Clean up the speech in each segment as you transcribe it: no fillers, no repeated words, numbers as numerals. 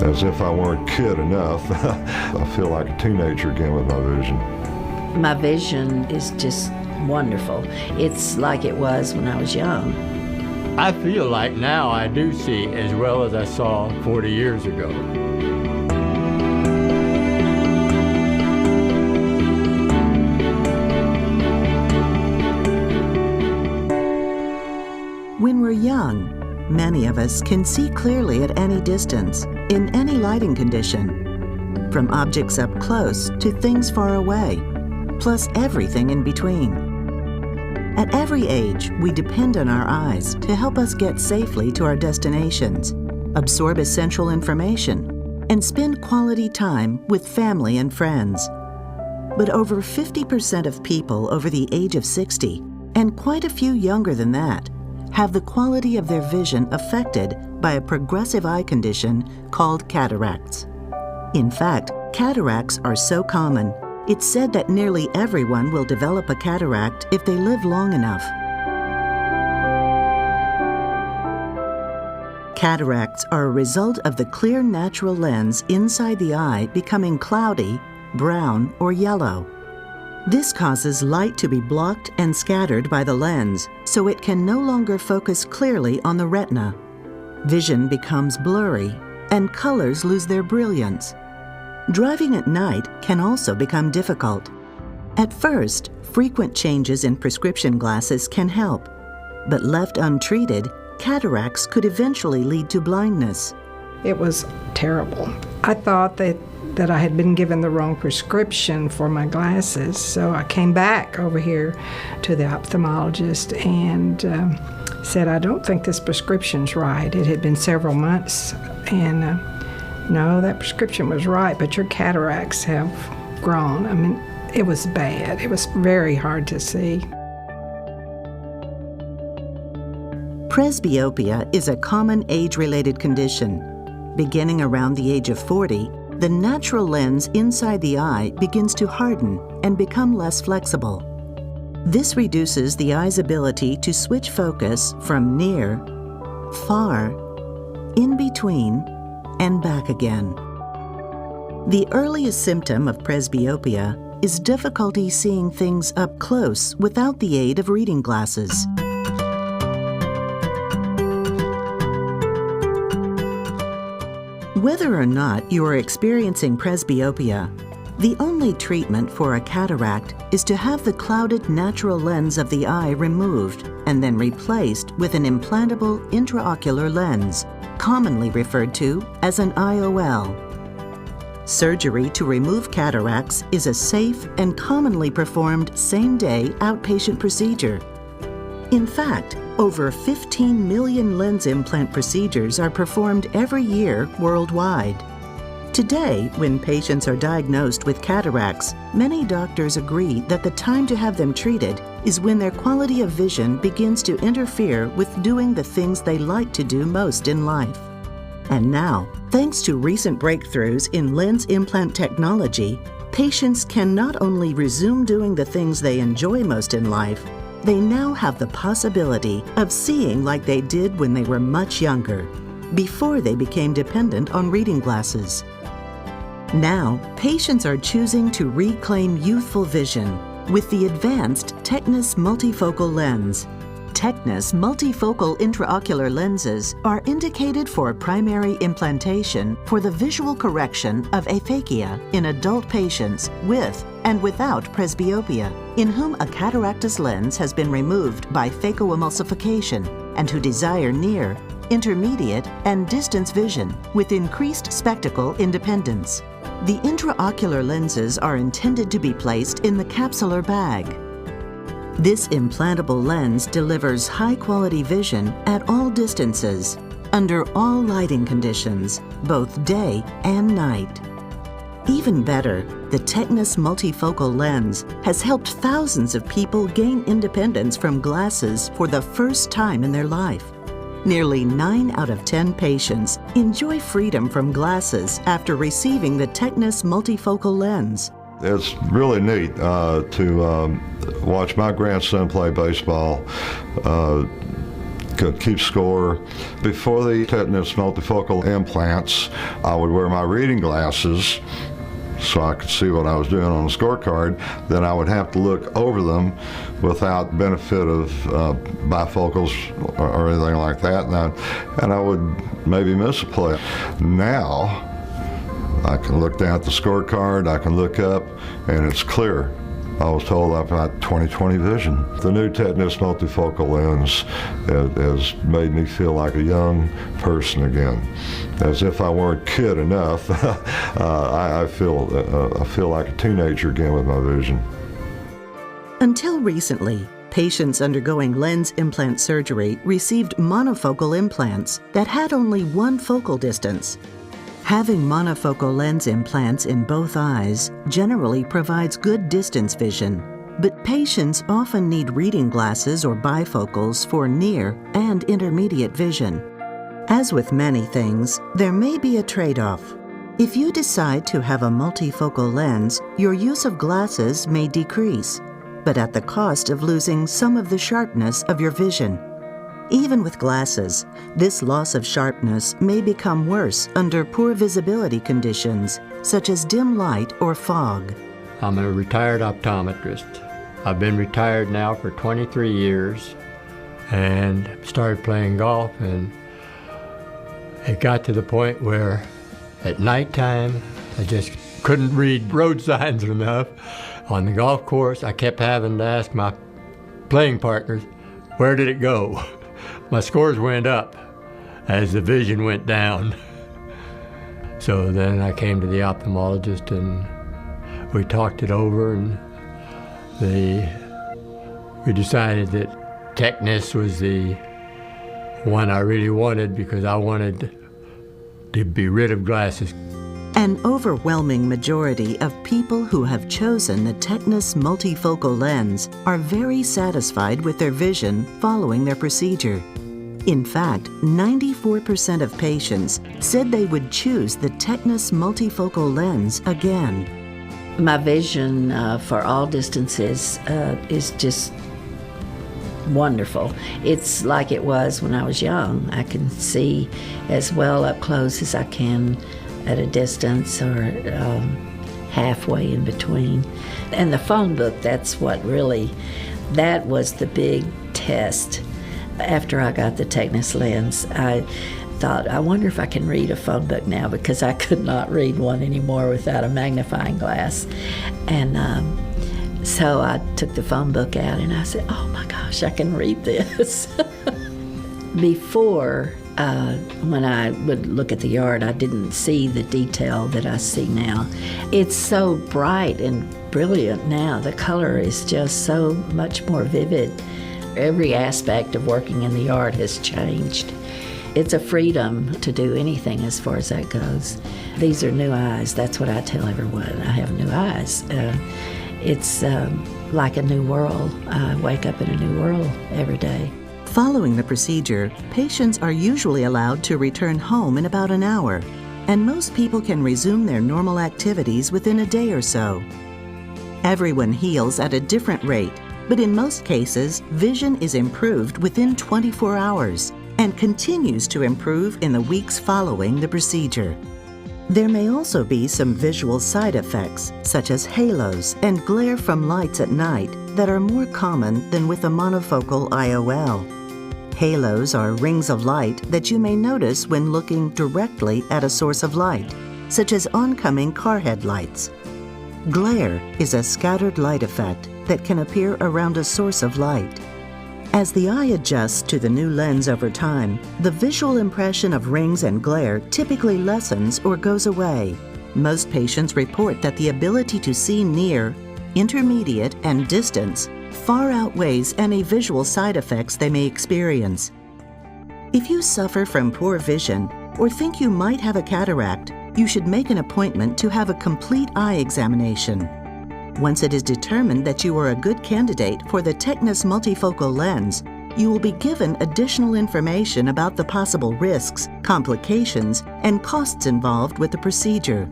As if I weren't kid enough, I feel like a teenager again with my vision. My vision is just wonderful. It's like it was when I was young. I feel like now I do see as well as I saw 40 years ago. When we're young, many of us can see clearly at any distance, in any lighting condition, from objects up close to things far away, plus everything in between. At every age, we depend on our eyes to help us get safely to our destinations, absorb essential information, and spend quality time with family and friends. But over 50% of people over the age of 60, and quite a few younger than that, have the quality of their vision affected by a progressive eye condition called cataracts. In fact, cataracts are so common, it's said that nearly everyone will develop a cataract if they live long enough. Cataracts are a result of the clear natural lens inside the eye becoming cloudy, brown, or yellow. This causes light to be blocked and scattered by the lens, so it can no longer focus clearly on the retina. Vision becomes blurry, and colors lose their brilliance. Driving at night can also become difficult. At first, frequent changes in prescription glasses can help, but left untreated, cataracts could eventually lead to blindness. It was terrible. I thought that I had been given the wrong prescription for my glasses, so I came back over here to the ophthalmologist and said, I don't think this prescription's right. It had been several months, and no, that prescription was right, but your cataracts have grown. I mean, it was bad. It was very hard to see. Presbyopia is a common age-related condition. Beginning around the age of 40, the natural lens inside the eye begins to harden and become less flexible. This reduces the eye's ability to switch focus from near, far, in between, and back again. The earliest symptom of presbyopia is difficulty seeing things up close without the aid of reading glasses. Whether or not you are experiencing presbyopia, the only treatment for a cataract is to have the clouded natural lens of the eye removed and then replaced with an implantable intraocular lens, commonly referred to as an IOL. Surgery to remove cataracts is a safe and commonly performed same-day outpatient procedure. In fact, over 15 million lens implant procedures are performed every year worldwide. Today, when patients are diagnosed with cataracts, many doctors agree that the time to have them treated is when their quality of vision begins to interfere with doing the things they like to do most in life. And now, thanks to recent breakthroughs in lens implant technology, patients can not only resume doing the things they enjoy most in life, they now have the possibility of seeing like they did when they were much younger, before they became dependent on reading glasses. Now, patients are choosing to reclaim youthful vision with the advanced TECNIS Multifocal lens. TECNIS Multifocal intraocular lenses are indicated for primary implantation for the visual correction of aphakia in adult patients with and without presbyopia, in whom a cataractous lens has been removed by phacoemulsification and who desire near, intermediate, and distance vision with increased spectacle independence. The intraocular lenses are intended to be placed in the capsular bag. This implantable lens delivers high-quality vision at all distances, under all lighting conditions, both day and night. Even better, the TECNIS Multifocal lens has helped thousands of people gain independence from glasses for the first time in their life. Nearly 9 out of 10 patients enjoy freedom from glasses after receiving the TECNIS Multifocal lens. It's really neat to watch my grandson play baseball, could keep score. Before the TECNIS Multifocal implants, I would wear my reading glasses so I could see what I was doing on the scorecard. Then I would have to look over them without benefit of bifocals or anything like that, and I would maybe miss a play. Now, I can look down at the scorecard, I can look up, and it's clear. I was told I've got 20/20 vision. The new TECNIS Multifocal lens has made me feel like a young person again. As if I weren't kid enough, I feel like a teenager again with my vision. Until recently, patients undergoing lens implant surgery received monofocal implants that had only one focal distance. Having monofocal lens implants in both eyes generally provides good distance vision, but patients often need reading glasses or bifocals for near and intermediate vision. As with many things, there may be a trade-off. If you decide to have a multifocal lens, your use of glasses may decrease, but at the cost of losing some of the sharpness of your vision. Even with glasses, this loss of sharpness may become worse under poor visibility conditions, such as dim light or fog. I'm a retired optometrist. I've been retired now for 23 years and started playing golf, and it got to the point where at nighttime I just couldn't read road signs enough. On the golf course, I kept having to ask my playing partners, where did it go? My scores went up as the vision went down. So then I came to the ophthalmologist and we talked it over, and we decided that TECNIS was the one I really wanted, because I wanted to be rid of glasses. An overwhelming majority of people who have chosen the TECNIS Multifocal lens are very satisfied with their vision following their procedure. In fact, 94% of patients said they would choose the TECNIS Multifocal lens again. My vision for all distances is just wonderful. It's like it was when I was young. I can see as well up close as I can at a distance or halfway in between. And the phone book, that was the big test. After I got the TECNIS lens, I thought, I wonder if I can read a phone book now, because I could not read one anymore without a magnifying glass. And so I took the phone book out and I said, oh my gosh, I can read this. Before, when I would look at the yard, I didn't see the detail that I see now. It's so bright and brilliant now. The color is just so much more vivid. Every aspect of working in the yard has changed. It's a freedom to do anything as far as that goes. These are new eyes. That's what I tell everyone. I have new eyes. It's like a new world. I wake up in a new world every day. Following the procedure, patients are usually allowed to return home in about an hour, and most people can resume their normal activities within a day or so. Everyone heals at a different rate, but in most cases, vision is improved within 24 hours and continues to improve in the weeks following the procedure. There may also be some visual side effects, such as halos and glare from lights at night, that are more common than with a monofocal IOL. Halos are rings of light that you may notice when looking directly at a source of light, such as oncoming car headlights. Glare is a scattered light effect that can appear around a source of light. As the eye adjusts to the new lens over time, the visual impression of rings and glare typically lessens or goes away. Most patients report that the ability to see near, intermediate, and distance far outweighs any visual side effects they may experience. If you suffer from poor vision or think you might have a cataract, you should make an appointment to have a complete eye examination. Once it is determined that you are a good candidate for the TECNIS Multifocal lens, you will be given additional information about the possible risks, complications, and costs involved with the procedure.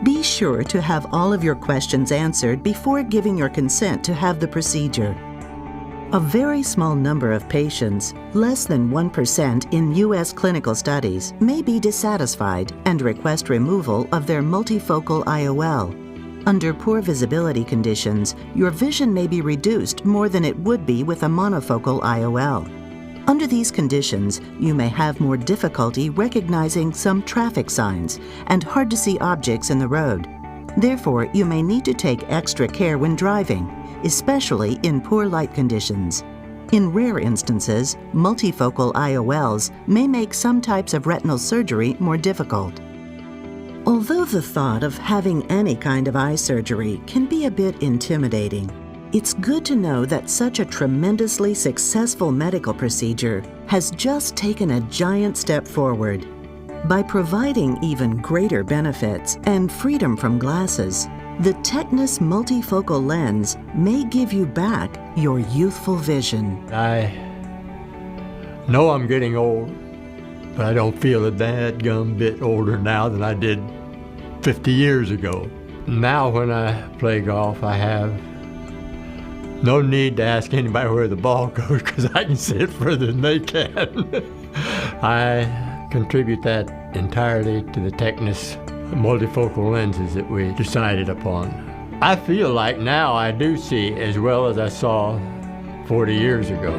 Be sure to have all of your questions answered before giving your consent to have the procedure. A very small number of patients, less than 1% in U.S. clinical studies, may be dissatisfied and request removal of their multifocal IOL. Under poor visibility conditions, your vision may be reduced more than it would be with a monofocal IOL. Under these conditions, you may have more difficulty recognizing some traffic signs and hard-to-see objects in the road. Therefore, you may need to take extra care when driving, especially in poor light conditions. In rare instances, multifocal IOLs may make some types of retinal surgery more difficult. Although the thought of having any kind of eye surgery can be a bit intimidating, it's good to know that such a tremendously successful medical procedure has just taken a giant step forward. By providing even greater benefits and freedom from glasses, the TECNIS Multifocal lens may give you back your youthful vision. I know I'm getting old, but I don't feel a dadgum bit older now than I did 50 years ago. Now when I play golf, I have no need to ask anybody where the ball goes because I can see it further than they can. I contribute that entirely to the TECNIS multifocal lenses that we decided upon. I feel like now I do see as well as I saw 40 years ago.